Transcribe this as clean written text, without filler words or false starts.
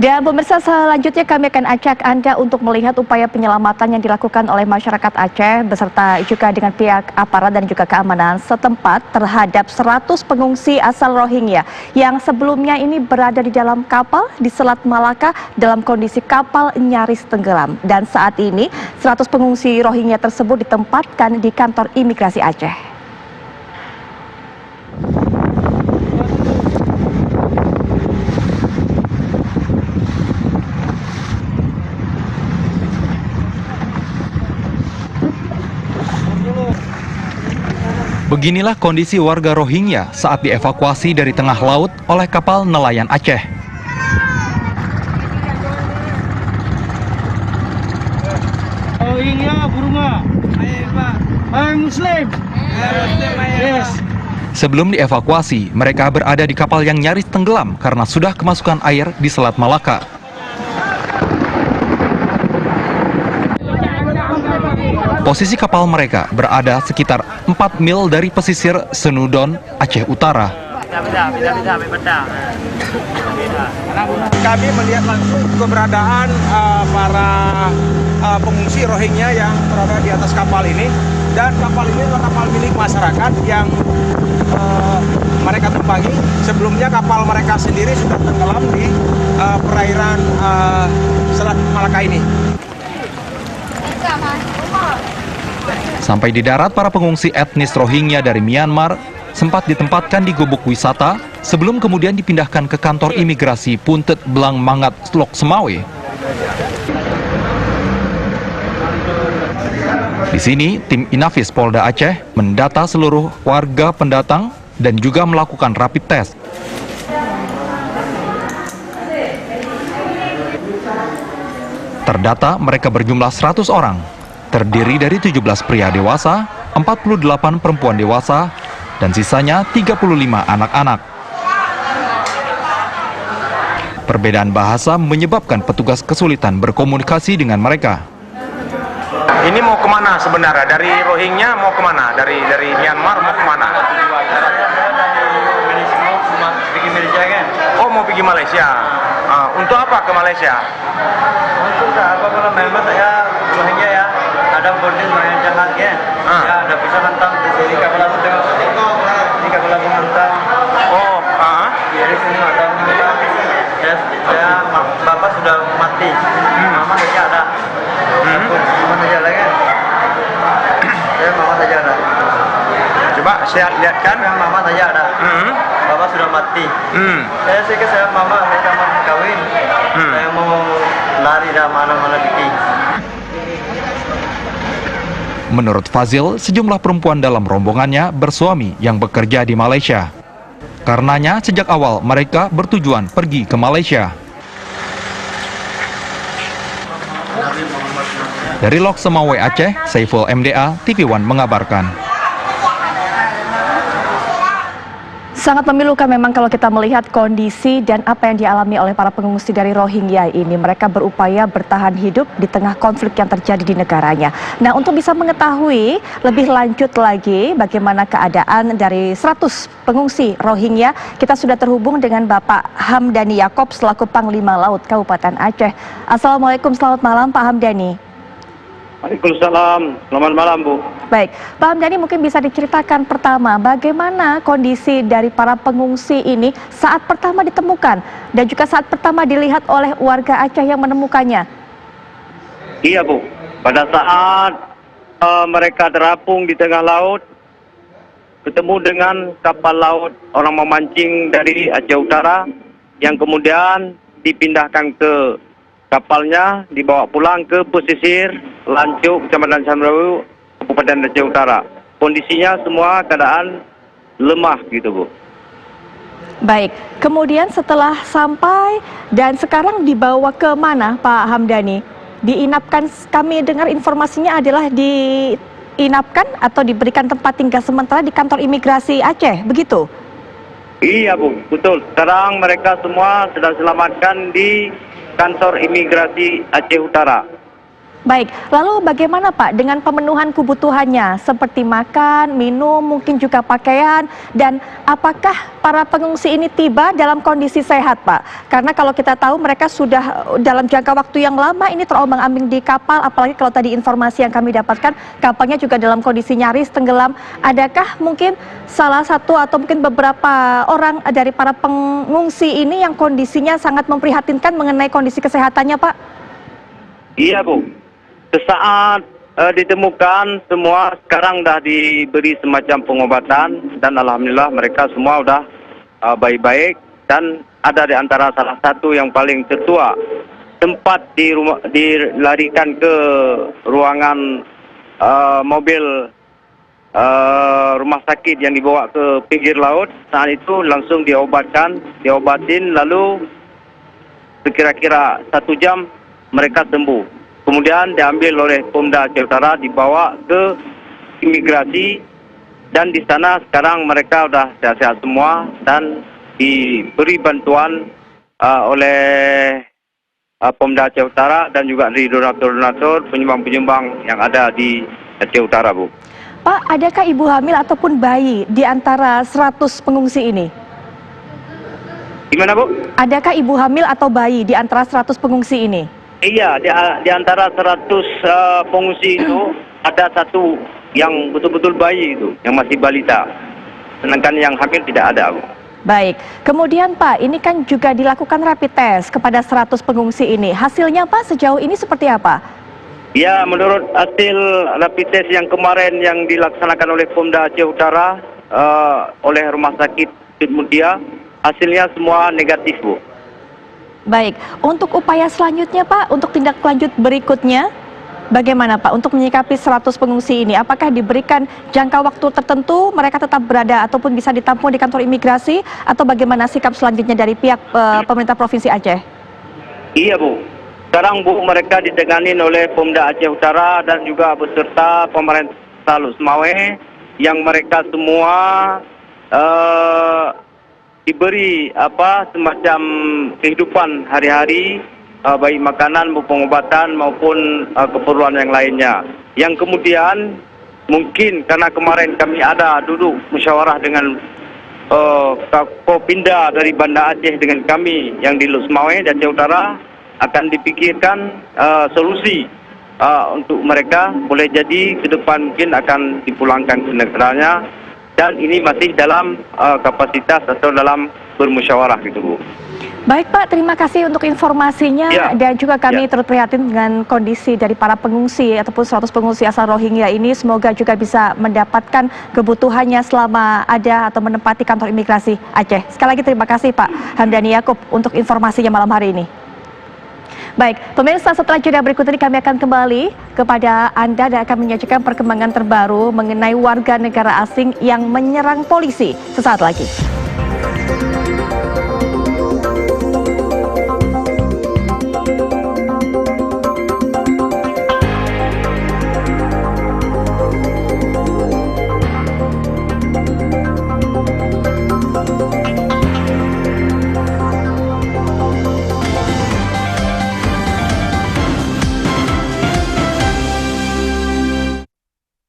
Dan pemirsa, selanjutnya kami akan ajak Anda untuk melihat upaya penyelamatan yang dilakukan oleh masyarakat Aceh beserta juga dengan pihak aparat dan juga keamanan setempat terhadap 100 pengungsi asal Rohingya yang sebelumnya ini berada di dalam kapal di Selat Malaka dalam kondisi kapal nyaris tenggelam. Dan saat ini 100 pengungsi Rohingya tersebut ditempatkan di kantor imigrasi Aceh. Beginilah kondisi warga Rohingya saat dievakuasi dari tengah laut oleh kapal nelayan Aceh. Rohingya burunga, Muslim. Yes. Sebelum dievakuasi, mereka berada di kapal yang nyaris tenggelam karena sudah kemasukan air di Selat Malaka. Posisi kapal mereka berada sekitar 4 mil dari pesisir Senudon, Aceh Utara. Kami melihat langsung keberadaan para pengungsi Rohingya yang berada di atas kapal ini. Dan kapal ini adalah kapal milik masyarakat yang mereka tumpangi. Sebelumnya kapal mereka sendiri sudah tenggelam di perairan Selat Malaka ini. Sampai di darat, para pengungsi etnis Rohingya dari Myanmar sempat ditempatkan di gubuk wisata sebelum kemudian dipindahkan ke kantor imigrasi Puntet Belang Mangat Lok Semawe. Di sini, tim Inafis Polda Aceh mendata seluruh warga pendatang dan juga melakukan rapid test. Terdata mereka berjumlah 100 orang. Terdiri dari 17 pria dewasa, 48 perempuan dewasa, dan sisanya 35 anak-anak. Perbedaan bahasa menyebabkan petugas kesulitan berkomunikasi dengan mereka. Ini mau kemana sebenarnya? Dari Rohingya mau kemana? Dari Myanmar mau kemana? Oh, mau pergi Malaysia. Untuk apa ke Malaysia? Untuk apa kalau memang saya Rohingya ya? Ada bordil yang jahat ya, ya ada bisa nantang di sini kapal laut dengan ini kapal laut nantang. Oh, Ya di sini ada nantang. Saya bapak sudah mati, mama saja ada. Mama saja lagi. Saya mama saja ada. Coba saya lihatkan. Yang mama saja ada. Bapak sudah mati. Saya sih ke saya mama saya mau kawin. Saya mau lari dari mana-mana pergi. Menurut Fazil, sejumlah perempuan dalam rombongannya bersuami yang bekerja di Malaysia. Karenanya, sejak awal mereka bertujuan pergi ke Malaysia. Dari Lok Semawe Aceh, Saiful MDA, TV One mengabarkan. Sangat memilukan memang kalau kita melihat kondisi dan apa yang dialami oleh para pengungsi dari Rohingya ini. Mereka berupaya bertahan hidup di tengah konflik yang terjadi di negaranya. Nah, untuk bisa mengetahui lebih lanjut lagi bagaimana keadaan dari 100 pengungsi Rohingya, kita sudah terhubung dengan Bapak Hamdani Yakob selaku Panglima Laut Kabupaten Aceh. Assalamualaikum, selamat malam Pak Hamdani. Waalaikumsalam, selamat malam Bu. Baik, Pak Hamdani mungkin bisa diceritakan pertama bagaimana kondisi dari para pengungsi ini saat pertama ditemukan dan juga saat pertama dilihat oleh warga Aceh yang menemukannya. Iya Bu, pada saat mereka terapung di tengah laut, ketemu dengan kapal laut orang memancing dari Aceh Utara yang kemudian dipindahkan ke kapalnya, dibawa pulang ke pesisir Lancuk, Kecamatan Samrawu, Kabupaten Aceh Utara. Kondisinya semua keadaan lemah gitu Bu. Baik, kemudian setelah sampai dan sekarang dibawa ke mana Pak Hamdani? Diinapkan, kami dengar informasinya adalah diinapkan atau diberikan tempat tinggal sementara di kantor imigrasi Aceh, begitu? Iya Bu, betul. Sekarang mereka semua sudah diselamatkan di kantor imigrasi Aceh Utara. Baik, lalu bagaimana Pak dengan pemenuhan kebutuhannya seperti makan, minum, mungkin juga pakaian, dan apakah para pengungsi ini tiba dalam kondisi sehat Pak? Karena kalau kita tahu mereka sudah dalam jangka waktu yang lama ini terombang-ambing di kapal, apalagi kalau tadi informasi yang kami dapatkan kapalnya juga dalam kondisi nyaris tenggelam. Adakah mungkin salah satu atau mungkin beberapa orang dari para pengungsi ini yang kondisinya sangat memprihatinkan mengenai kondisi kesehatannya Pak? Iya Bu. Sesaat ditemukan semua sekarang dah diberi semacam pengobatan dan alhamdulillah mereka semua sudah baik-baik, dan ada di antara salah satu yang paling tertua tempat dilarikan ke ruangan mobil rumah sakit yang dibawa ke pinggir laut. Saat itu langsung diobatin, lalu kira-kira 1 jam mereka sembuh. Kemudian diambil oleh Pemda Aceh Utara, dibawa ke imigrasi, dan di sana sekarang mereka sudah sehat-sehat semua dan diberi bantuan oleh Pemda Aceh Utara dan juga dari donatur-donatur, penyumbang-penyumbang yang ada di Aceh Utara, Bu. Pak, adakah ibu hamil ataupun bayi di antara 100 pengungsi ini? Gimana, Bu? Adakah ibu hamil atau bayi di antara 100 pengungsi ini? Iya, di antara 100 pengungsi itu ada satu yang betul-betul bayi itu, yang masih balita. Sedangkan yang hamil tidak ada, Bu. Baik, kemudian Pak, ini kan juga dilakukan rapid test kepada 100 pengungsi ini. Hasilnya Pak sejauh ini seperti apa? Ya, menurut hasil rapid test yang kemarin yang dilaksanakan oleh Pemda Aceh Utara oleh Rumah Sakit Mutia, hasilnya semua negatif, Bu. Baik, untuk upaya selanjutnya Pak, untuk tindak lanjut berikutnya, bagaimana Pak untuk menyikapi 100 pengungsi ini? Apakah diberikan jangka waktu tertentu mereka tetap berada ataupun bisa ditampung di kantor imigrasi, atau bagaimana sikap selanjutnya dari pihak pemerintah Provinsi Aceh? Iya, Bu. Sekarang, Bu, mereka ditenganin oleh Pemda Aceh Utara dan juga beserta pemerintah Lus Maweh, yang mereka semua diberi semacam kehidupan hari-hari, baik makanan, pengobatan maupun keperluan yang lainnya. Yang kemudian mungkin karena kemarin kami ada duduk musyawarah dengan Kopinda dari Banda Aceh dengan kami yang di Lus Maweh dan Aceh Utara, akan dipikirkan solusi untuk mereka. Boleh jadi ke depan mungkin akan dipulangkan ke negaranya, dan ini masih dalam kapasitas atau dalam bermusyawarah gitu, Bu. Baik Pak, terima kasih untuk informasinya Ya. Dan juga kami turut prihatin dengan kondisi dari para pengungsi ataupun 100 pengungsi asal Rohingya ini. Semoga juga bisa mendapatkan kebutuhannya selama ada atau menempati kantor imigrasi Aceh. Sekali lagi terima kasih Pak Hamdani Yaakob untuk informasinya malam hari ini. Baik, pemirsa, setelah jeda berikut ini kami akan kembali kepada Anda dan akan menyajikan perkembangan terbaru mengenai warga negara asing yang menyerang polisi sesaat lagi.